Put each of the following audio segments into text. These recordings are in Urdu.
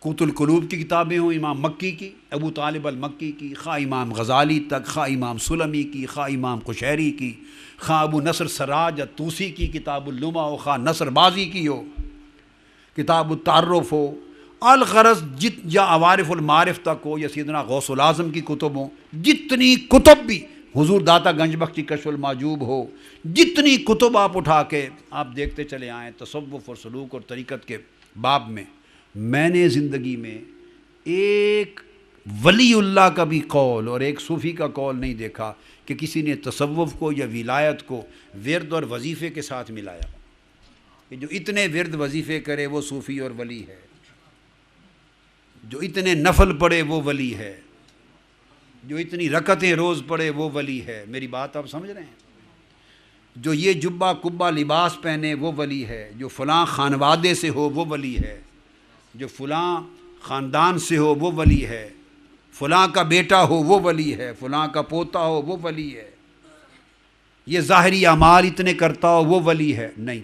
قوت القلوب کی کتابیں ہوں امام مکی کی، ابو طالب المکی کی، خواہ امام غزالی تک، خواہ امام سلمی کی، خواہ امام قشیری کی، خواہ ابو نصر سراج الطوسی کی کتاب اللمع ہو، خواہ نصر بازی کی ہو، کتاب التعرف ہو، الغرض یا عوارف المعارف تک ہو، یا سیدنا غوث العظم کی کتب ہوں، جتنی کتب بھی، حضور داتا گنج بخش کی کشف المعجوب ہو، جتنی کتب آپ اٹھا کے آپ دیکھتے چلے آئیں تصوف اور سلوک اور طریقت کے باب میں نے زندگی میں ایک ولی اللہ کا بھی قول اور ایک صوفی کا قول نہیں دیکھا کہ کسی نے تصوف کو یا ولایت کو ورد اور وظیفے کے ساتھ ملایا کہ جو اتنے ورد وظیفے کرے وہ صوفی اور ولی ہے، جو اتنے نفل پڑھے وہ ولی ہے، جو اتنی رکعتیں روز پڑھے وہ ولی ہے۔ میری بات آپ سمجھ رہے ہیں؟ جو یہ جبہ کبہ لباس پہنے وہ ولی ہے، جو فلاں خانوادے سے ہو وہ ولی ہے، جو فلاں خاندان سے ہو وہ ولی ہے، فلاں کا بیٹا ہو وہ ولی ہے، فلاں کا پوتا ہو وہ ولی ہے، یہ ظاہری اعمال اتنے کرتا ہو وہ ولی ہے۔ نہیں،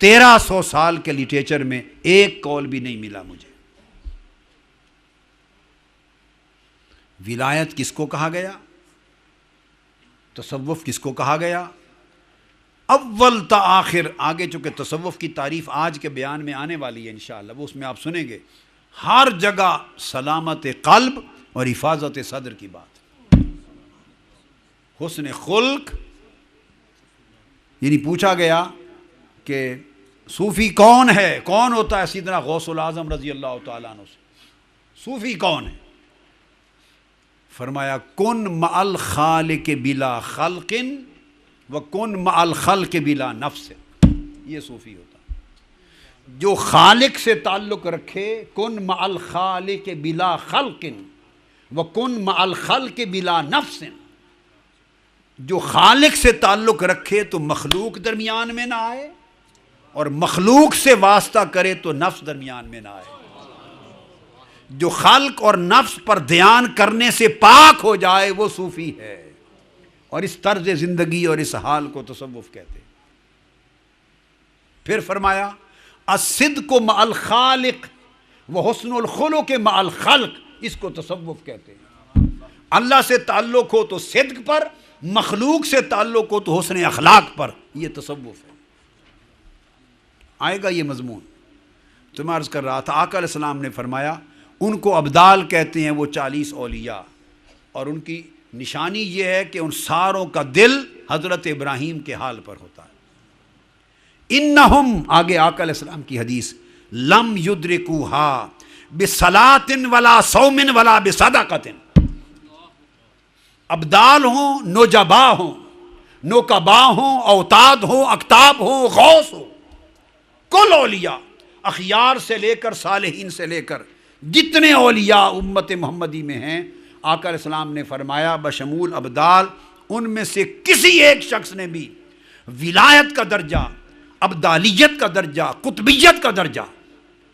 1300 سال کے لٹریچر میں ایک قول بھی نہیں ملا مجھے۔ ولایت کس کو کہا گیا؟ تصوف کس کو کہا گیا؟ اول تا آخر، آگے چونکہ تصوف کی تعریف آج کے بیان میں آنے والی ہے انشاءاللہ، وہ اس میں آپ سنیں گے، ہر جگہ سلامت قلب اور حفاظت صدر کی بات، حسن خلق۔ یعنی پوچھا گیا کہ صوفی کون ہے، کون ہوتا ہے؟ سیدنا غوث العظم رضی اللہ تعالیٰ عنہ سے صوفی کون ہے؟ فرمایا کن مع الخالق بلا خلق وکن مع الخلق بلا نفس، یہ صوفی ہوتا ہے جو خالق سے تعلق رکھے، کن مع الخالق بلا خلق وکن مع الخلق بلا نفس، جو خالق سے تعلق رکھے تو مخلوق درمیان میں نہ آئے، اور مخلوق سے واسطہ کرے تو نفس درمیان میں نہ آئے، جو خلق اور نفس پر دھیان کرنے سے پاک ہو جائے وہ صوفی ہے، اور اس طرز زندگی اور اس حال کو تصوف کہتے ہیں۔ پھر فرمایا الصدق مع الخالق وحسن الخلق مع الخلق، اس کو تصوف کہتے ہیں۔ اللہ سے تعلق ہو تو صدق پر، مخلوق سے تعلق ہو تو حسن اخلاق پر، یہ تصوف ہے۔ آئے گا یہ مضمون۔ تو میں عرض کر رہا تھا آقا علیہ السلام نے فرمایا ان کو ابدال کہتے ہیں، وہ 40 اولیاء، اور ان کی نشانی یہ ہے کہ ان ساروں کا دل حضرت ابراہیم کے حال پر ہوتا ہے۔ انہم، آگے آقا علیہ السلام کی حدیث، لم یدرکوہا بصلاۃ ولا صوم ولا بصدقۃ، ابدال ہوں، نوجبا ہوں، نوکبا ہوں، اوتاد ہوں، اقطاب ہوں، غوث ہوں، کل اولیاء، اخیار سے لے کر صالحین سے لے کر جتنے اولیاء امت محمدی میں ہیں، آقا علیہ السلام نے فرمایا بشمول ابدال، ان میں سے کسی ایک شخص نے بھی ولایت کا درجہ، ابدالیت کا درجہ، قطبیت کا درجہ،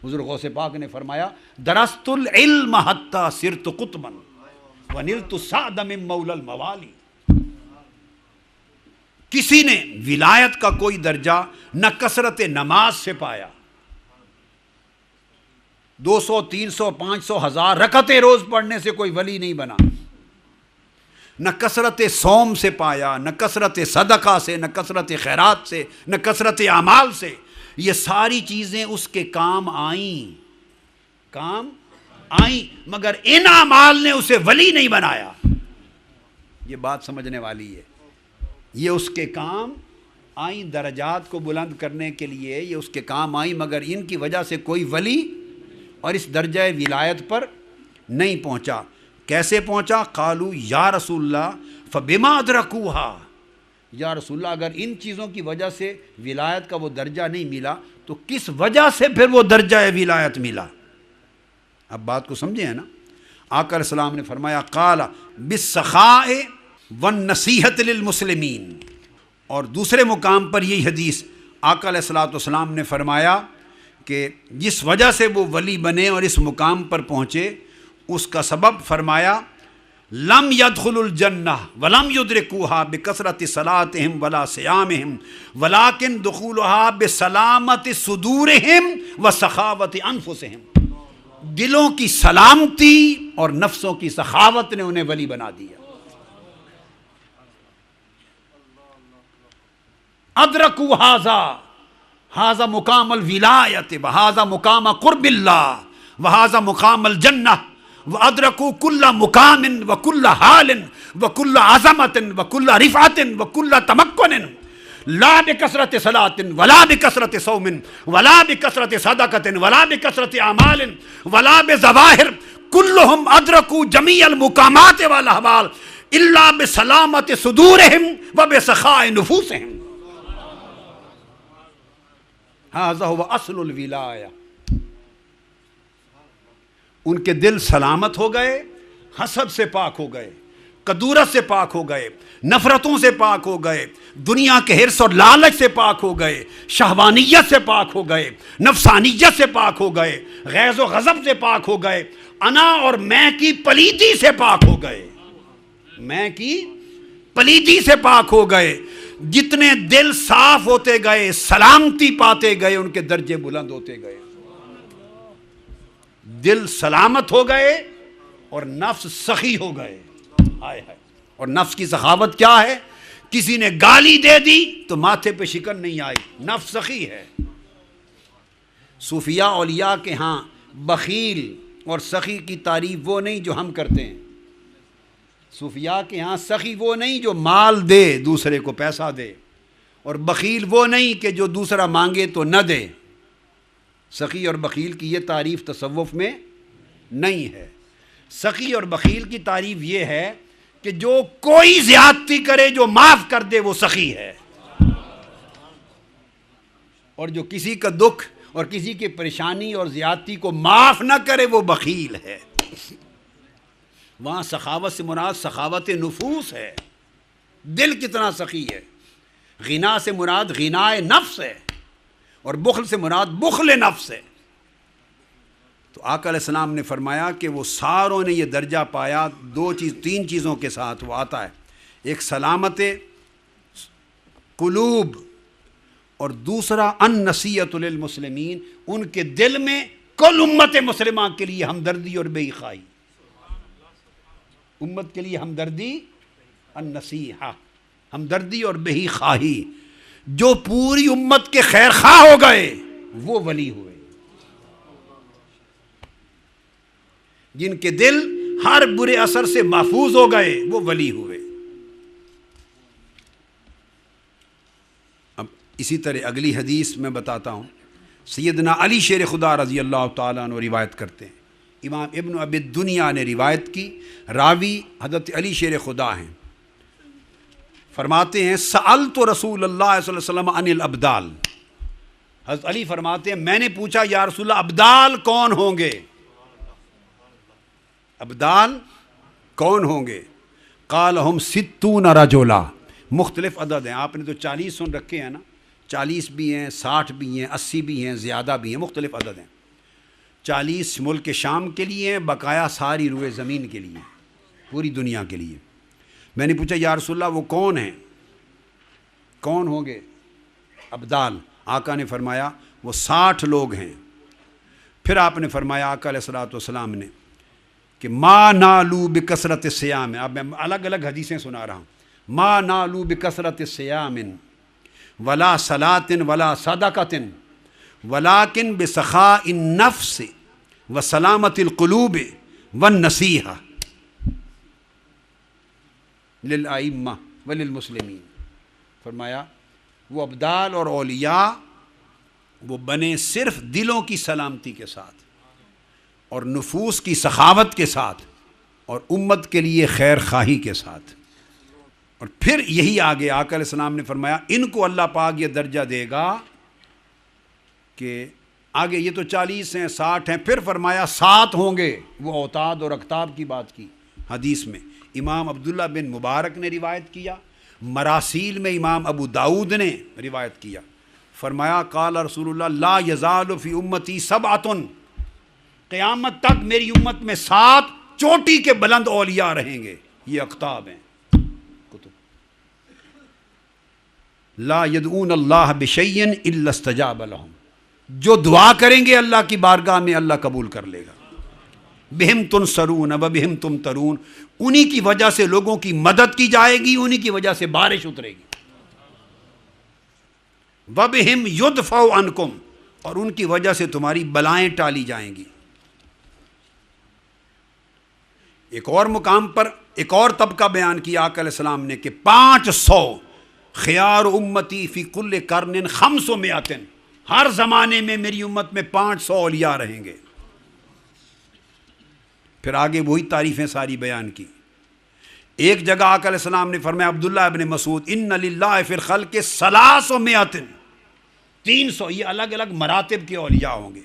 حضور غوث پاک نے فرمایا درست العلم حتی صرت قطبا ونلت سعد من مولا الموالی، کسی نے ولایت کا کوئی درجہ نہ کثرت نماز سے پایا، 200 300 500 1000 رکعتیں روز پڑھنے سے کوئی ولی نہیں بنا، نہ کثرت صوم سے پایا، نہ کثرت صدقہ سے، نہ کثرت خیرات سے، نہ کثرت اعمال سے، یہ ساری چیزیں اس کے کام آئیں، مگر ان اعمال نے اسے ولی نہیں بنایا۔ یہ بات سمجھنے والی ہے، یہ اس کے کام آئیں، درجات کو بلند کرنے کے لیے یہ اس کے کام آئیں، مگر ان کی وجہ سے کوئی ولی اور اس درجہ ولایت پر نہیں پہنچا۔ کیسے پہنچا؟ قالو یا رسول اللہ فبما ادرکوہا، یا رسول اللہ اگر ان چیزوں کی وجہ سے ولایت کا وہ درجہ نہیں ملا تو کس وجہ سے پھر وہ درجہ ولایت ملا؟ اب بات کو سمجھے ہیں نا؟ آقا علیہ السلام نے فرمایا قال بالسخاء والنصیحۃ للمسلمین، اور دوسرے مقام پر یہی حدیث آقا علیہ السلام نے فرمایا کہ جس وجہ سے وہ ولی بنے اور اس مقام پر پہنچے اس کا سبب فرمایا لم يدخلوا الجنہ ولم يدرکوها بکثرت صلاتهم ولا صیامهم ولكن دخولها بسلامت صدورهم وسخاوت انفسهم، دلوں کی سلامتی اور نفسوں کی سخاوت نے انہیں ولی بنا دیا. ادرکوا ھذا مقام الولایت وھذا مقام قرب اللہ وھذا مقام الجنہ وادرکوا کل مقام وکل حال وکل عظمت وکل رفعت وکل تمکن لا بکثرت صلاۃ ولا بکثرت صوم ولا بکثرت صدقۃ ولا بکثرت اعمال ولا بظواہر کلہم ادرکوا جمیع المقامات والاحوال الا بسلامت صدورہم وبسخاء نفوسہم. ھذا ھو اصل الولایہ. ان کے دل سلامت ہو گئے، حسد سے پاک ہو گئے، کدورت سے پاک ہو گئے، نفرتوں سے پاک ہو گئے، دنیا کے حرص اور لالچ سے پاک ہو گئے، شہوانیت سے پاک ہو گئے، نفسانیت سے پاک ہو گئے، غیظ و غضب سے پاک ہو گئے، انا اور میں کی پلیتی سے پاک ہو گئے. میں کی پلیتی سے پاک ہو گئے. جتنے دل صاف ہوتے گئے، سلامتی پاتے گئے، ان کے درجے بلند ہوتے گئے. دل سلامت ہو گئے اور نفس سخی ہو گئے. ہائے ہائے. اور نفس کی سخاوت کیا ہے؟ کسی نے گالی دے دی تو ماتھے پہ شکن نہیں آئی، نفس سخی ہے. صوفیاء اولیاء کے ہاں بخیل اور سخی کی تعریف وہ نہیں جو ہم کرتے ہیں. صوفیاء کے ہاں سخی وہ نہیں جو مال دے، دوسرے کو پیسہ دے، اور بخیل وہ نہیں کہ جو دوسرا مانگے تو نہ دے. سخی اور بخیل کی یہ تعریف تصوف میں نہیں ہے. سخی اور بخیل کی تعریف یہ ہے کہ جو کوئی زیادتی کرے، جو معاف کر دے، وہ سخی ہے. اور جو کسی کا دکھ اور کسی کی پریشانی اور زیادتی کو معاف نہ کرے، وہ بخیل ہے. وہاں سخاوت سے مراد سخاوت نفوس ہے. دل کتنا سخی ہے. غنا سے مراد غنائے نفس ہے، اور بخل سے مراد بخل نفس ہے. تو آقا علیہ السلام نے فرمایا کہ وہ ساروں نے یہ درجہ پایا تین چیزوں کے ساتھ وہ آتا ہے. ایک سلامت قلوب، اور دوسرا النصیحۃ للمسلمین، ان کے دل میں کل امت مسلمہ کے لیے ہمدردی اور بے خواہی. امت کے لیے ہمدردی، النصیحہ، ہمدردی اور بے خواہی. جو پوری امت کے خیر خواہ ہو گئے وہ ولی ہوئے. جن کے دل ہر برے اثر سے محفوظ ہو گئے وہ ولی ہوئے. اب اسی طرح اگلی حدیث میں بتاتا ہوں. سیدنا علی شیر خدا رضی اللہ تعالیٰ عنہ روایت کرتے ہیں. امام ابن ابی الدنیا نے روایت کی، راوی حضرت علی شیر خدا ہیں. فرماتے ہیں سألت رسول اللہ صلی اللہ علیہ وسلم عن الابدال. حضرت علی فرماتے ہیں میں نے پوچھا یا رسول اللہ ابدال کون ہوں گے؟ ابدال کون ہوں گے؟ قال ہم 60 رجلا. مختلف عدد ہیں. آپ نے تو 40 سن رکھے ہیں نا، 40 بھی ہیں، 60 بھی ہیں، 80 بھی ہیں، زیادہ بھی ہیں، مختلف عدد ہیں. 40 ملک شام کے لیے ہیں، بقایا ساری روئے زمین کے لیے، پوری دنیا کے لیے. میں نے پوچھا یا رسول اللہ وہ کون ہیں، کون ہوں گے ابدال؟ آقا نے فرمایا وہ 60 لوگ ہیں. پھر آپ نے فرمایا آقا علیہ الصلوۃ والسلام نے کہ ما نالو بکثرت الصیام. اب میں الگ الگ حدیثیں سنا رہا ہوں. ما نالو بکثرت الصیام ولا صلاۃ ولا صدقۃ ولکن بسخاء النفس وسلامت القلوب والنصیحہ للائمہ وللمسلمین. فرمایا وہ ابدال اور اولیاء وہ بنے صرف دلوں کی سلامتی کے ساتھ اور نفوس کی سخاوت کے ساتھ اور امت کے لیے خیر خواہی کے ساتھ. اور پھر یہی آگے آقا علیہ السلام نے فرمایا ان کو اللہ پاک یہ درجہ دے گا کہ آگے یہ تو 40 ہیں، 60 ہیں، پھر فرمایا 7 ہوں گے. وہ اوتاد اور اقتاب کی بات کی حدیث میں. امام عبداللہ بن مبارک نے روایت کیا، مراسیل میں امام ابو داؤد نے روایت کیا. فرمایا قال رسول اللہ لا یزال فی امتی 7، قیامت تک میری امت میں 7 چوٹی کے بلند اولیاء رہیں گے. یہ اقتاب ہیں کتب. لا یدعون اللہ بشیء الا استجاب لہم. جو دعا کریں گے اللہ کی بارگاہ میں اللہ قبول کر لے گا. بہم تنصرون و بہم تمترون، انہی کی وجہ سے لوگوں کی مدد کی جائے گی، انہی کی وجہ سے بارش اترے گی. وبہم یدفع عنکم، اور ان کی وجہ سے تمہاری بلائیں ٹالی جائیں گی. ایک اور مقام پر ایک اور طبقہ بیان کیا آقا علیہ السلام نے کہ 500 خیار امتی فی کل قرن 500، ہر زمانے میں میری امت میں 500 اولیاء رہیں گے. پھر آگے وہی تعریفیں ساری بیان کی. ایک جگہ آقا علیہ السلام نے فرمایا، عبداللہ ابن مسعود، ان للہ فی الخلق 300، 300 یہ الگ الگ مراتب کے اولیاء ہوں گے.